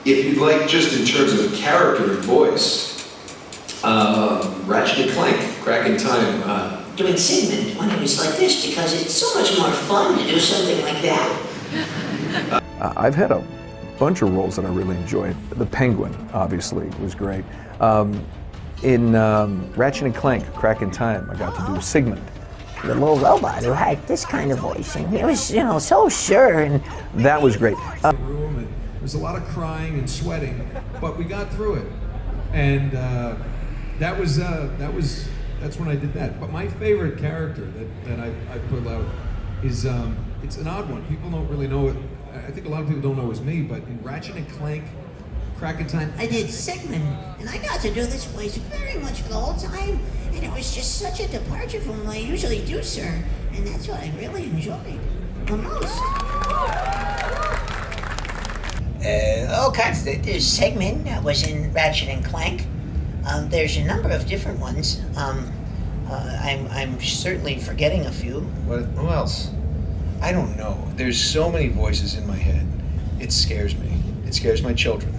If you'd like, just in terms of character and voice, Ratchet and Clank, Crack in Time. Doing Sigmund when it was like this, because it's so much more fun to do something like that. I've had a bunch of roles that I really enjoyed. The Penguin, obviously, was great. In Ratchet and Clank, Crack in Time, I got to do Sigmund. The little robot who had this kind of voice, and he was, you know, so sure, and that was great. Room, and there's a lot of crying and sweating, but we got through it, and that's when I did that. But my favorite character that I pulled out is it's an odd one. People don't really know it. I think a lot of people don't know it was me, but in Ratchet and Clank, Crack in Time, I did Sigmund, and I got to do this voice very much for the whole time, and it was just such a departure from what I usually do, sir, and that's what I really enjoyed the most. There's Sigmund that was in Ratchet and Clank. There's a number of different ones. I'm certainly forgetting a few. Who else? I don't know. There's so many voices in my head. It scares me. It scares my children.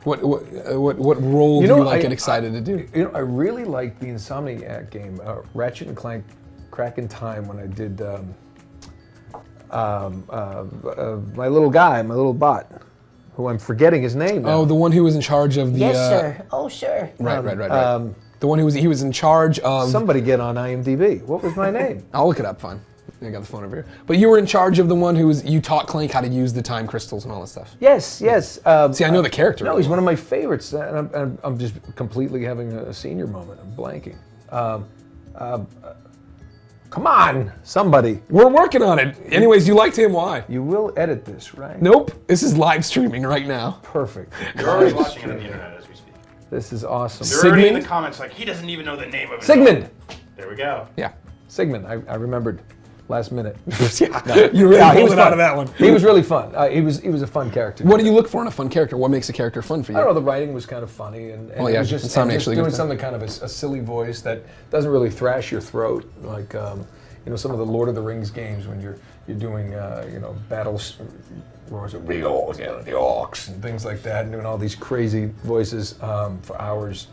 What role do you get excited to do? You know, I really liked the Insomniac game, Ratchet and Clank, Crack in Time, when I did my little guy, my little bot, who I'm forgetting his name now. Oh, the one who was in charge of the. Yes, sir. Oh, sure. Right. The one he was in charge of. Somebody get on IMDb. What was my name? I'll look it up. Fine. I got the phone over here. But you were in charge of the one who was. You taught Clank how to use the time crystals and all that stuff. Yes. See, I know the character. No, really he's one of my favorites, and I'm just completely having a senior moment. I'm blanking. Come on, somebody. We're working on it. Anyways, you liked him. Why? You will edit this, right? Nope. This is live streaming right now. Perfect. You're already watching it on the internet as we speak. This is awesome. They're already in the comments like, he doesn't even know the name of it. Sigmund! There we go. Yeah. Sigmund, I remembered last minute. You really pulled it out of that one. He was really fun. He was a fun character. What do you look for in a fun character? What makes a character fun for you? I don't know, the writing was kind of funny, and Oh, yeah, it was just, doing something kind of a silly voice that doesn't really thrash your throat, like some of the Lord of the Rings games when you're doing battles, what was it, the orcs and things like that, and doing all these crazy voices for hours.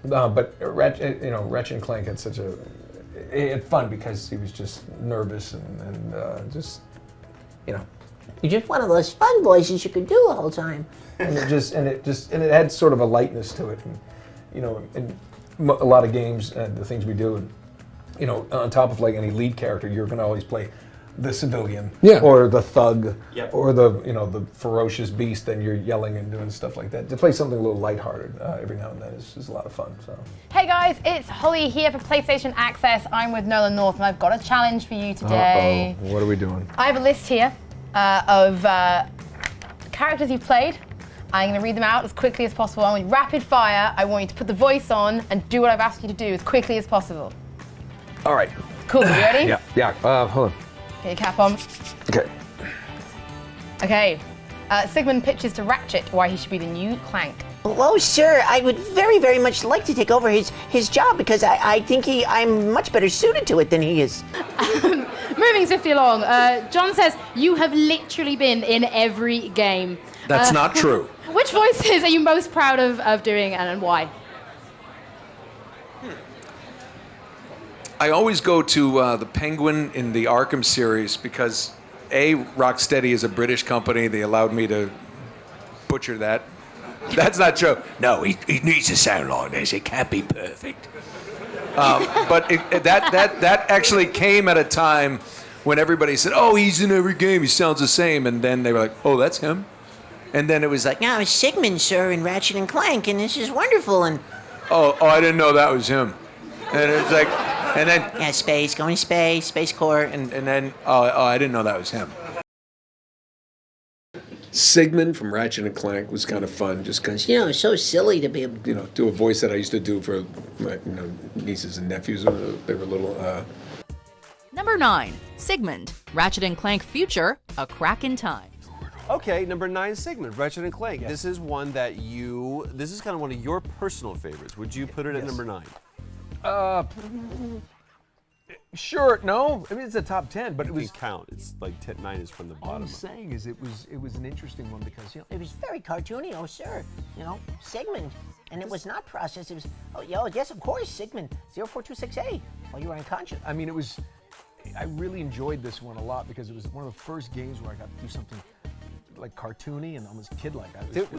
But Ratchet and Clank had he had fun because he was just nervous and just. You're just one of those fun voices you could do the whole time. And it had sort of a lightness to it, and in a lot of games and the things we do, on top of like any lead character, you're going to always play the civilian, or the thug, or the ferocious beast, and you're yelling and doing stuff like that. To play something a little lighthearted every now and then is a lot of fun. So. Hey guys, it's Holly here for PlayStation Access. I'm with Nolan North, and I've got a challenge for you today. Uh-oh. What are we doing? I have a list here of characters you've played. I'm going to read them out as quickly as possible. I want you rapid fire. I want you to put the voice on and do what I've asked you to do as quickly as possible. All right. Cool, you ready? Yeah. Hold on. Get your cap on. Okay. Okay. Sigmund pitches to Ratchet why he should be the new Clank. Well, sir, I would very, very much like to take over his job, because I think I'm much better suited to it than he is. Moving swiftly along, John says, you have literally been in every game. That's not true. Which voices are you most proud of doing, and why? I always go to the Penguin in the Arkham series because Rocksteady is a British company. They allowed me to butcher that. That's not true. No, he needs to sound like this. It can't be perfect. But that actually came at a time when everybody said, "Oh, he's in every game. He sounds the same," and then they were like, "Oh, that's him." And then it was like, "Now it's Sigmund, sir, in Ratchet and Clank, and this is wonderful." And oh, I didn't know that was him. And it's like, and then Space Corps, and then I didn't know that was him. Sigmund from Ratchet and Clank was kind of fun, just because it's so silly to be able to do a voice that I used to do for my nieces and nephews when they were little. Number 9, Sigmund, Ratchet and Clank Future, A Crack in Time. Okay, number 9, Sigmund, Ratchet and Clank. Yes. This is one that this is kind of one of your personal favorites. Would you put it at number 9? Sure, no. I mean, it's a top 10, but it It was. was count. It's like 9 is from the All I'm bottom. saying is it was an interesting one because It was very cartoony, oh sir. Sigmund. And it was not processed. It was, yes, of course, Sigmund, 0426A, while you were unconscious. I mean, I really enjoyed this one a lot because it was one of the first games where I got to do something like cartoony and almost kid-like.